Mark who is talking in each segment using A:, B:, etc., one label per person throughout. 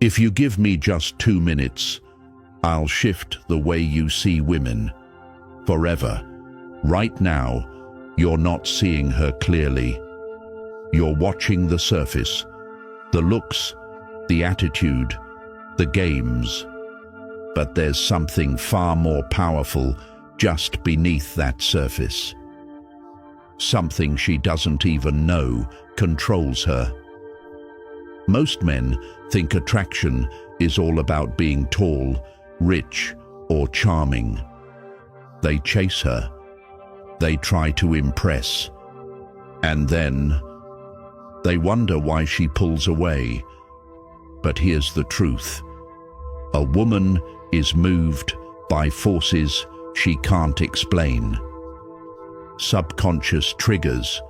A: If you give me just 2 minutes, I'll shift the way you see women. Forever. Right now, you're not seeing her clearly. You're watching the surface, the looks, the attitude, the games. But there's something far more powerful just beneath that surface. Something she doesn't even know controls her. Most men think attraction is all about being tall, rich, or charming. They chase her. They try to impress. And then they wonder why she pulls away. But here's the truth. A woman is moved by forces she can't explain. Subconscious triggers,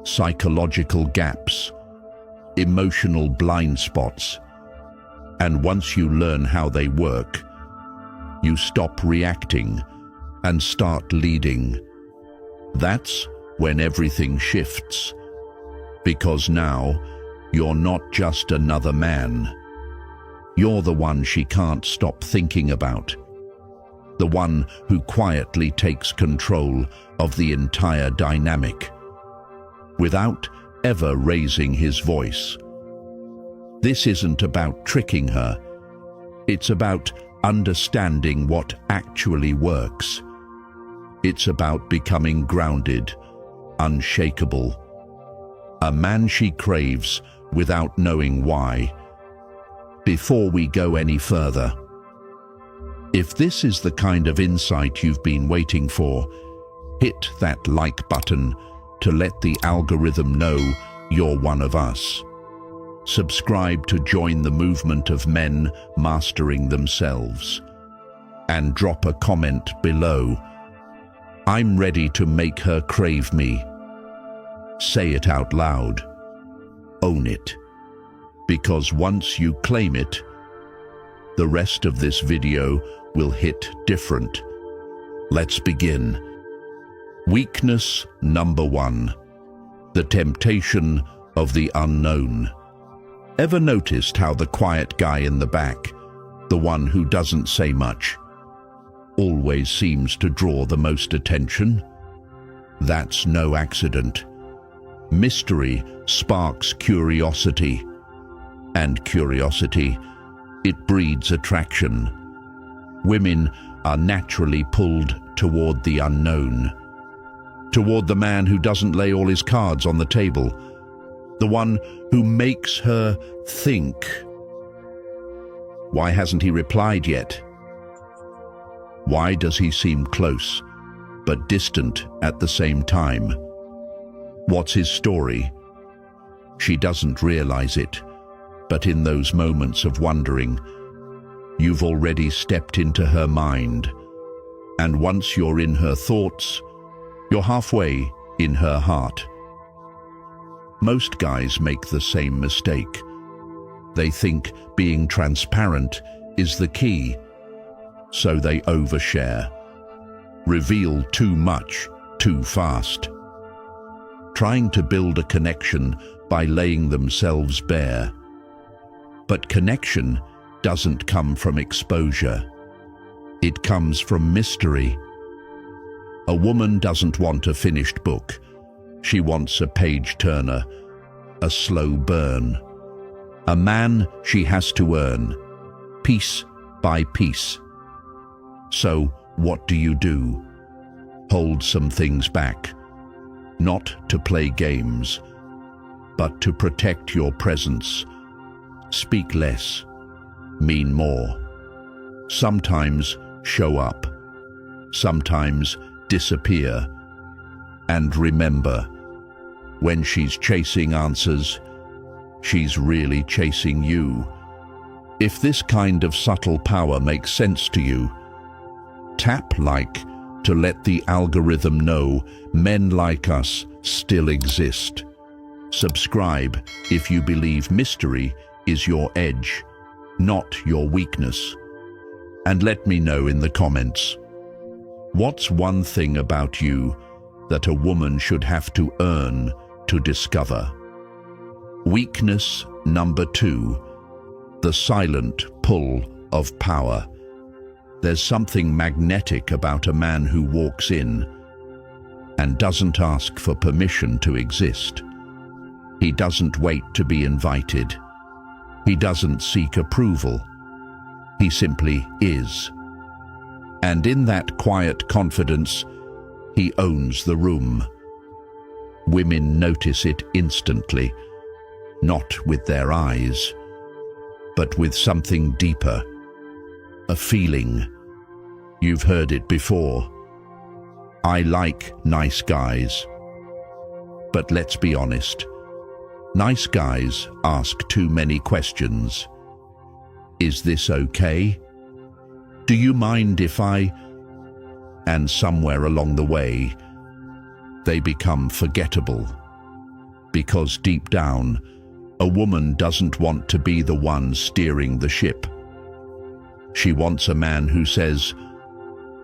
A: psychological gaps, emotional blind spots. And once you learn how they work, you stop reacting and start leading. That's when everything shifts. Because now, you're not just another man. You're the one she can't stop thinking about. The one who quietly takes control of the entire dynamic, without ever raising his voice. This isn't about tricking her. It's about understanding what actually works. It's about becoming grounded, unshakable. A man she craves without knowing why. Before we go any further, if this is the kind of insight you've been waiting for, hit that like button to let the algorithm know you're one of us. Subscribe to join the movement of men mastering themselves. And drop a comment below. I'm ready to make her crave me. Say it out loud. Own it. Because once you claim it, the rest of this video will hit different. Let's begin. Weakness number 1. The temptation of the unknown. Ever noticed how the quiet guy in the back, the one who doesn't say much, always seems to draw the most attention? That's no accident. Mystery sparks curiosity, and curiosity, it breeds attraction. Women are naturally pulled toward the unknown, toward the man who doesn't lay all his cards on the table, the one who makes her think. Why hasn't he replied yet? Why does he seem close, but distant at the same time? What's his story? She doesn't realize it, but in those moments of wondering, you've already stepped into her mind. And once you're in her thoughts, you're halfway in her heart. Most guys make the same mistake. They think being transparent is the key, so they overshare, reveal too much, too fast, trying to build a connection by laying themselves bare. But connection doesn't come from exposure. It comes from mystery. A woman doesn't want a finished book. She wants a page-turner, a slow burn. A man she has to earn, piece by piece. So what do? Hold some things back, not to play games, but to protect your presence. Speak less, mean more. Sometimes show up, sometimes disappear. And remember, when she's chasing answers, she's really chasing you. If this kind of subtle power makes sense to you, tap like to let the algorithm know men like us still exist. Subscribe if you believe mystery is your edge, not your weakness. And let me know in the comments, what's one thing about you that a woman should have to earn to discover? Weakness number 2, The silent pull of power. There's something magnetic about a man who walks in and doesn't ask for permission to exist. He doesn't wait to be invited. He doesn't seek approval. He simply is. And in that quiet confidence, he owns the room. Women notice it instantly, not with their eyes, but with something deeper, a feeling. You've heard it before. I like nice guys. But let's be honest, nice guys ask too many questions. Is this okay? Do you mind if I... And somewhere along the way, they become forgettable. Because deep down, a woman doesn't want to be the one steering the ship. She wants a man who says,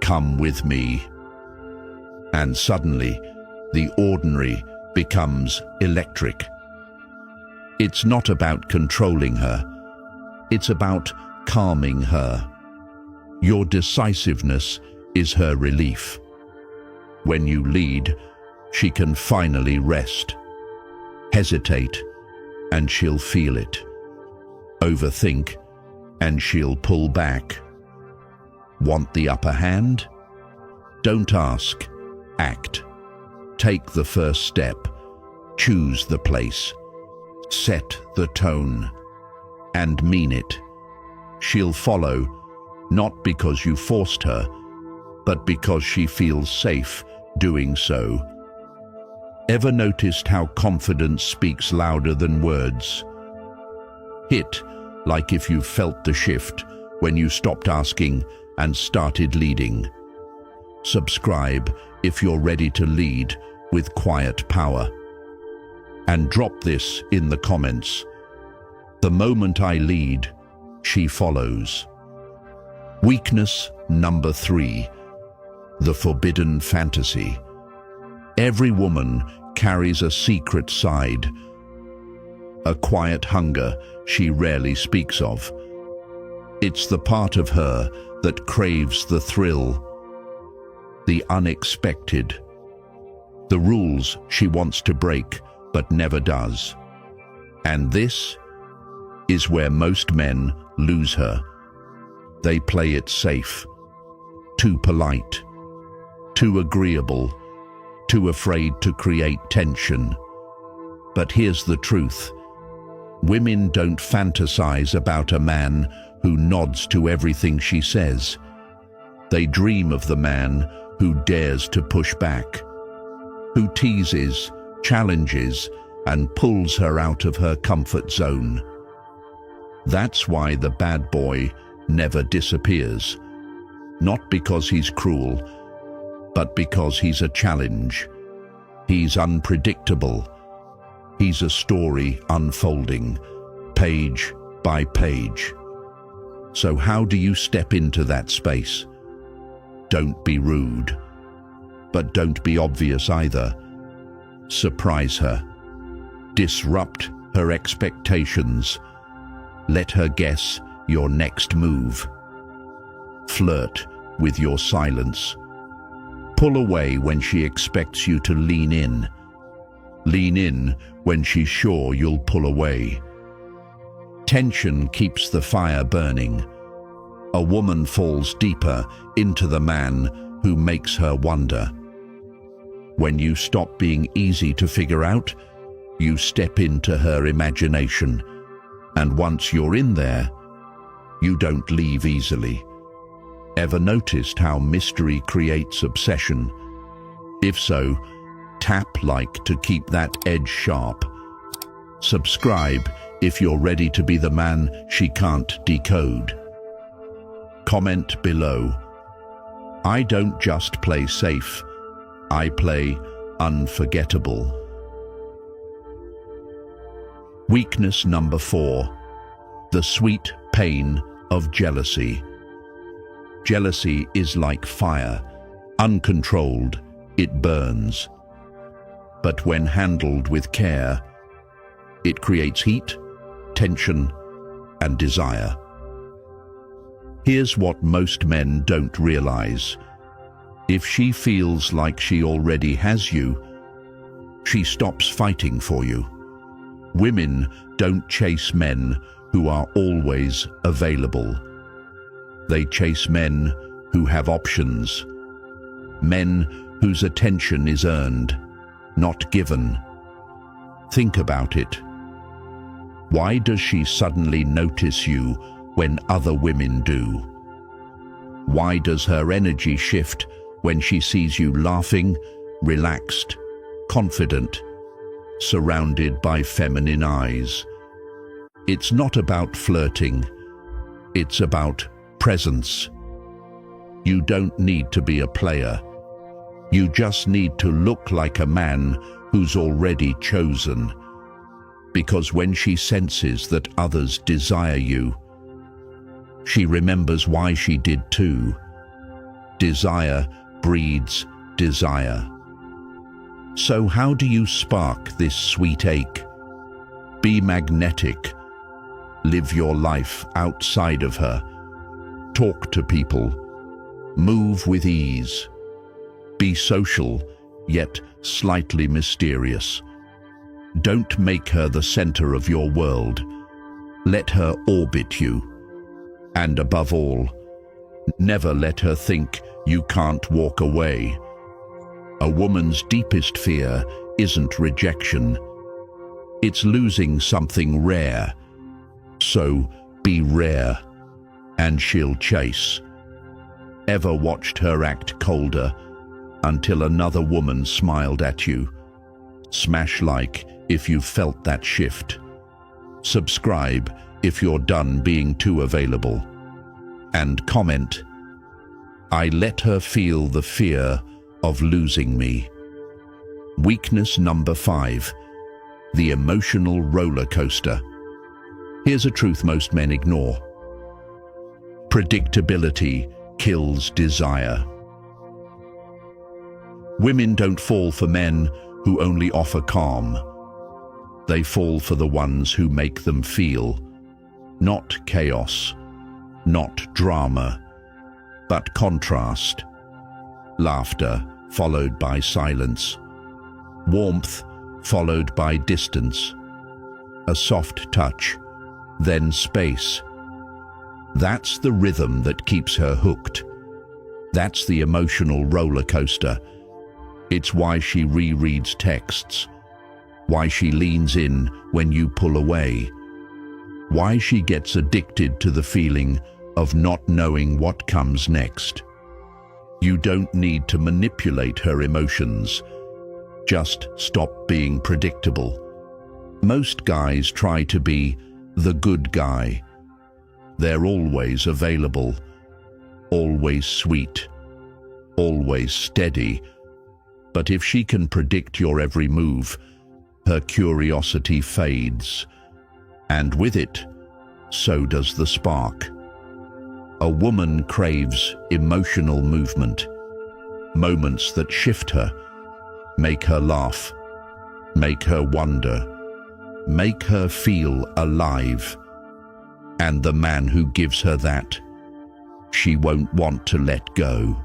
A: "Come with me." And suddenly, the ordinary becomes electric. It's not about controlling her. It's about calming her. Your decisiveness is her relief. When you lead, she can finally rest. Hesitate, and she'll feel it. Overthink, and she'll pull back. Want the upper hand? Don't ask, act. Take the first step. Choose the place. Set the tone. And mean it. She'll follow, not because you forced her, but because she feels safe doing so. Ever noticed how confidence speaks louder than words? Hit, like if you felt the shift when you stopped asking and started leading. Subscribe if you're ready to lead with quiet power. And drop this in the comments. The moment I lead, she follows. Weakness number 3, the forbidden fantasy. Every woman carries a secret side, a quiet hunger she rarely speaks of. It's the part of her that craves the thrill, the unexpected, the rules she wants to break but never does. And this is where most men lose her. They play it safe, too polite, too agreeable, too afraid to create tension. But here's the truth. Women don't fantasize about a man who nods to everything she says. They dream of the man who dares to push back, who teases, challenges, and pulls her out of her comfort zone. That's why the bad boy never disappears. Not because he's cruel, but because he's a challenge. He's unpredictable. He's a story unfolding, page by page. So how do you step into that space? Don't be rude, but don't be obvious either. Surprise her. Disrupt her expectations. Let her guess your next move. Flirt with your silence. Pull away when she expects you to lean in. Lean in when she's sure you'll pull away. Tension keeps the fire burning. A woman falls deeper into the man who makes her wonder. When you stop being easy to figure out, you step into her imagination. And once you're in there, you don't leave easily. Ever noticed how mystery creates obsession? If so, tap like to keep that edge sharp. Subscribe if you're ready to be the man she can't decode. Comment below. I don't just play safe, I play unforgettable. Weakness number 4, the sweet pain of jealousy. Jealousy is like fire. Uncontrolled, it burns. But when handled with care, it creates heat, tension, and desire. Here's what most men don't realize. If she feels like she already has you, she stops fighting for you. Women don't chase men who are always available. They chase men who have options. Men whose attention is earned, not given. Think about it. Why does she suddenly notice you when other women do? Why does her energy shift when she sees you laughing, relaxed, confident, surrounded by feminine eyes? It's not about flirting. It's about presence. You don't need to be a player. You just need to look like a man who's already chosen. Because when she senses that others desire you, she remembers why she did too. Desire breeds desire. So how do you spark this sweet ache? Be magnetic. Live your life outside of her. Talk to people. Move with ease. Be social, yet slightly mysterious. Don't make her the center of your world. Let her orbit you. And above all, never let her think you can't walk away. A woman's deepest fear isn't rejection. It's losing something rare. So be rare, and she'll chase. Ever watched her act colder until another woman smiled at you? Smash like if you've felt that shift. Subscribe if you're done being too available. And comment, I let her feel the fear of losing me. Weakness number 5, the emotional roller coaster. Here's a truth most men ignore. Predictability kills desire. Women don't fall for men who only offer calm. They fall for the ones who make them feel, not chaos, not drama, but contrast. Laughter followed by silence. Warmth followed by distance. A soft touch, then space. That's the rhythm that keeps her hooked. That's the emotional roller coaster. It's why she rereads texts, why she leans in when you pull away, why she gets addicted to the feeling of not knowing what comes next. You don't need to manipulate her emotions. Just stop being predictable. Most guys try to be the good guy. They're always available, always sweet, always steady. But if she can predict your every move, her curiosity fades. And with it, so does the spark. A woman craves emotional movement, moments that shift her, make her laugh, make her wonder, make her feel alive. And the man who gives her that, she won't want to let go.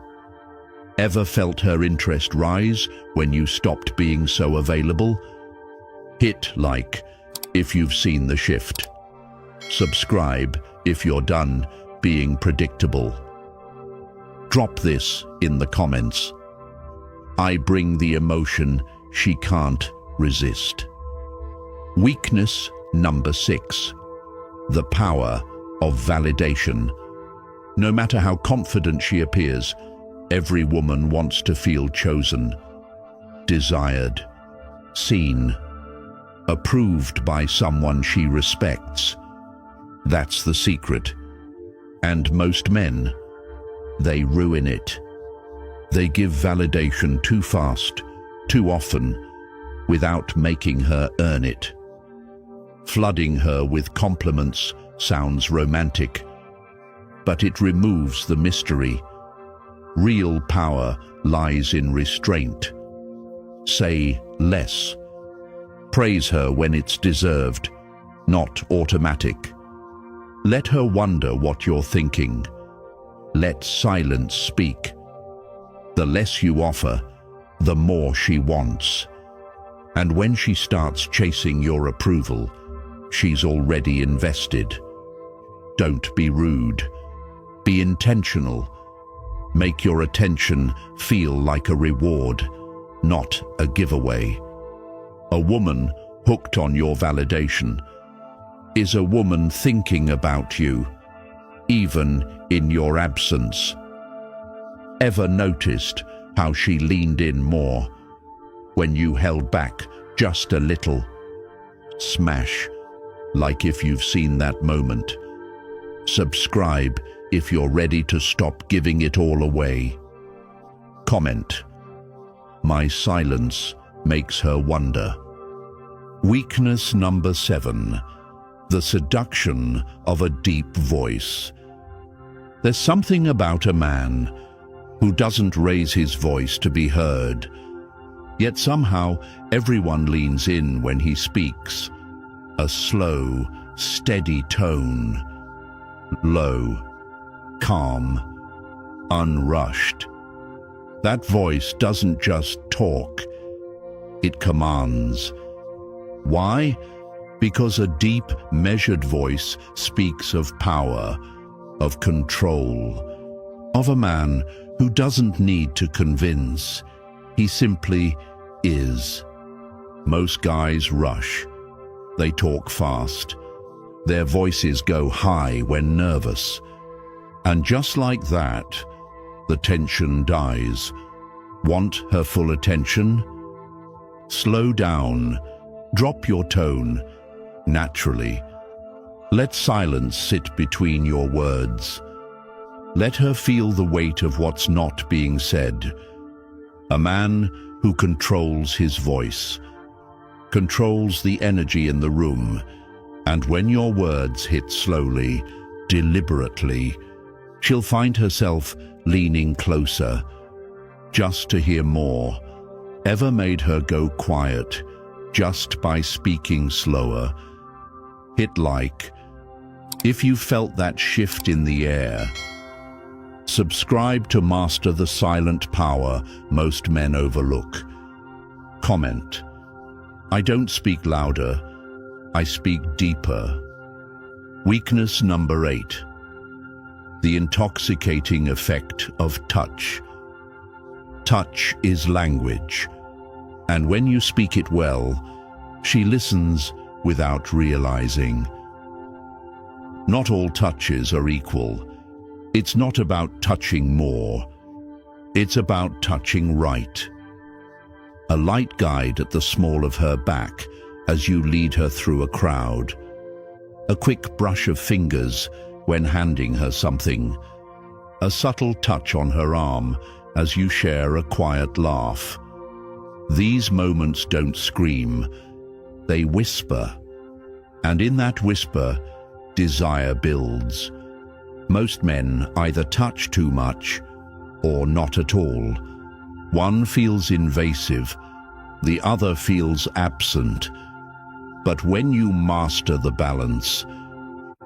A: Ever felt her interest rise when you stopped being so available? Hit like if you've seen the shift. Subscribe if you're done being predictable. Drop this in the comments. I bring the emotion she can't resist. Weakness number 6. The power of validation. No matter how confident she appears, every woman wants to feel chosen, desired, seen, approved by someone she respects. That's the secret. And most men, they ruin it. They give validation too fast, too often, without making her earn it. Flooding her with compliments sounds romantic, but it removes the mystery. Real power lies in restraint. Say less. Praise her when it's deserved, not automatic. Let her wonder what you're thinking. Let silence speak. The less you offer, the more she wants. And when she starts chasing your approval, she's already invested. Don't be rude. Be intentional. Make your attention feel like a reward, not a giveaway. A woman hooked on your validation is a woman thinking about you, even in your absence. Ever noticed how she leaned in more when you held back just a little? Smash, like if you've seen that moment. Subscribe if you're ready to stop giving it all away. Comment. My silence makes her wonder. Weakness number 7. The seduction of a deep voice. There's something about a man who doesn't raise his voice to be heard, yet somehow everyone leans in when he speaks. A slow, steady tone. Low, calm, unrushed. That voice doesn't just talk, it commands. Why? Because a deep, measured voice speaks of power, of control, of a man who doesn't need to convince. He simply is. Most guys rush. They talk fast. Their voices go high when nervous. And just like that, the tension dies. Want her full attention? Slow down. Drop your tone. Naturally. Let silence sit between your words. Let her feel the weight of what's not being said. A man who controls his voice, controls the energy in the room, and when your words hit slowly, deliberately, she'll find herself leaning closer, just to hear more. Ever made her go quiet, just by speaking slower? Hit like, if you felt that shift in the air. Subscribe to master the silent power most men overlook. Comment. I don't speak louder, I speak deeper. Weakness number 8. The intoxicating effect of touch. Touch is language, and when you speak it well, she listens without realizing. Not all touches are equal. It's not about touching more. It's about touching right. A light guide at the small of her back as you lead her through a crowd. A quick brush of fingers when handing her something. A subtle touch on her arm as you share a quiet laugh. These moments don't scream, they whisper. And in that whisper, desire builds. Most men either touch too much or not at all. One feels invasive, the other feels absent. But when you master the balance,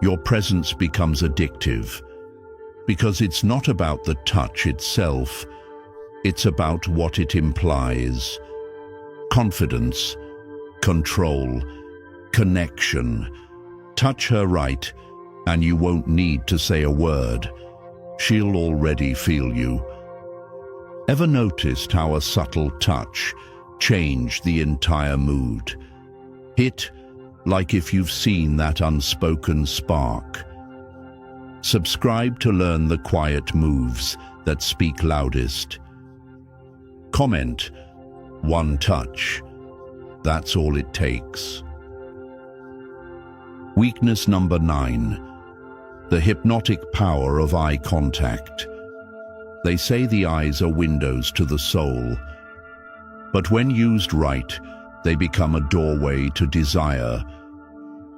A: your presence becomes addictive, because it's not about the touch itself, it's about what it implies. Confidence, control, connection. Touch her right, and you won't need to say a word. She'll already feel you. Ever noticed how a subtle touch changed the entire mood? Hit like if you've seen that unspoken spark. Subscribe to learn the quiet moves that speak loudest. Comment. One touch. That's all it takes. Weakness number 9. The hypnotic power of eye contact. They say the eyes are windows to the soul, but when used right, they become a doorway to desire.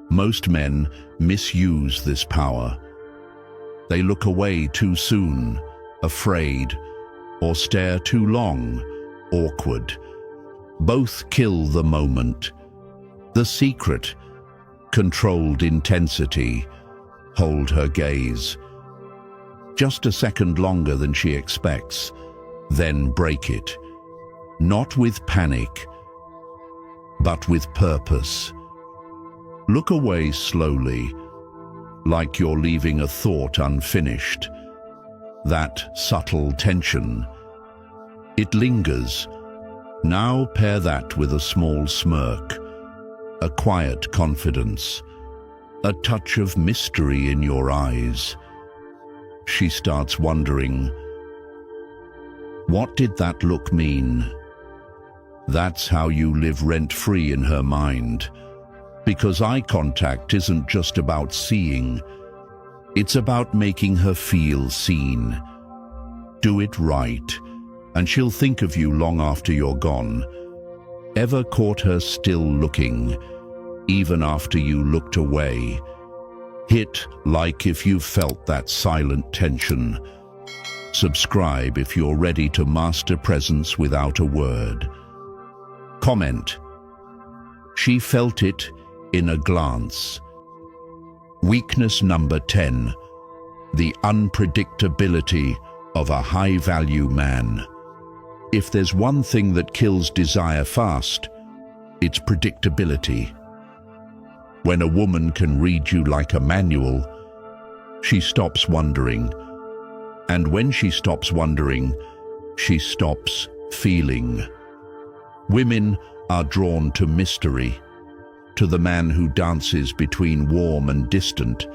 A: Most men misuse this power. They look away too soon, afraid, or stare too long, awkward. Both kill the moment. The secret: controlled intensity. hold her gaze. Just a second longer than she expects, then break it. Not with panic, but with purpose. Look away slowly, like you're leaving a thought unfinished. That subtle tension, it lingers. Now pair that with a small smirk, a quiet confidence, a touch of mystery in your eyes. She starts wondering, what did that look mean? That's how you live rent-free in her mind. Because eye contact isn't just about seeing, it's about making her feel seen. Do it right, and she'll think of you long after you're gone. Ever caught her still looking, even after you looked away? Hit like if you've felt that silent tension. Subscribe if you're ready to master presence without a word. Comment, she felt it in a glance. Weakness number 10, the unpredictability of a high-value man. If there's one thing that kills desire fast, it's predictability. When a woman can read you like a manual, she stops wondering. And when she stops wondering, she stops feeling. Women are drawn to mystery, to the man who dances between warm and distant,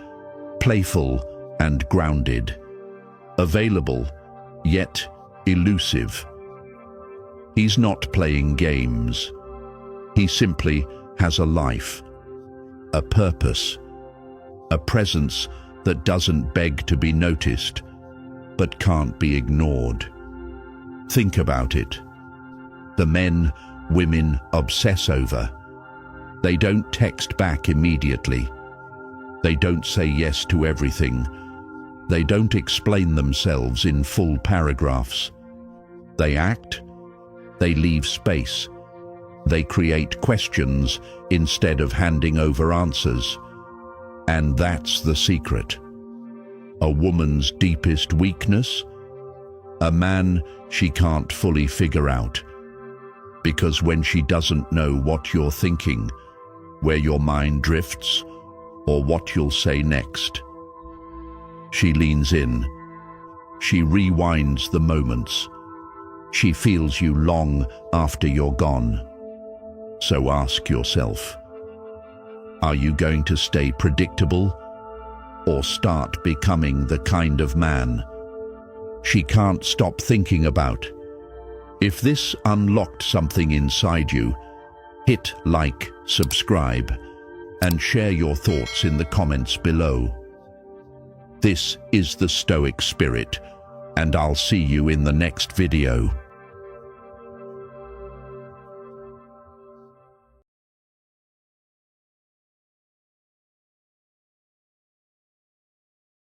A: playful and grounded, available yet elusive. He's not playing games. He simply has a life, a purpose, a presence that doesn't beg to be noticed, but can't be ignored. Think about it. The men women obsess over. They don't text back immediately. They don't say yes to everything. They don't explain themselves in full paragraphs. They act. They leave space. They create questions instead of handing over answers. And that's the secret. A woman's deepest weakness? A man she can't fully figure out. Because when she doesn't know what you're thinking, where your mind drifts, or what you'll say next, she leans in. She rewinds the moments. She feels you long after you're gone. So ask yourself, are you going to stay predictable or start becoming the kind of man she can't stop thinking about? If this unlocked something inside you, hit like, subscribe, and share your thoughts in the comments below. This is the Stoic Spirit, and I'll see you in the next video.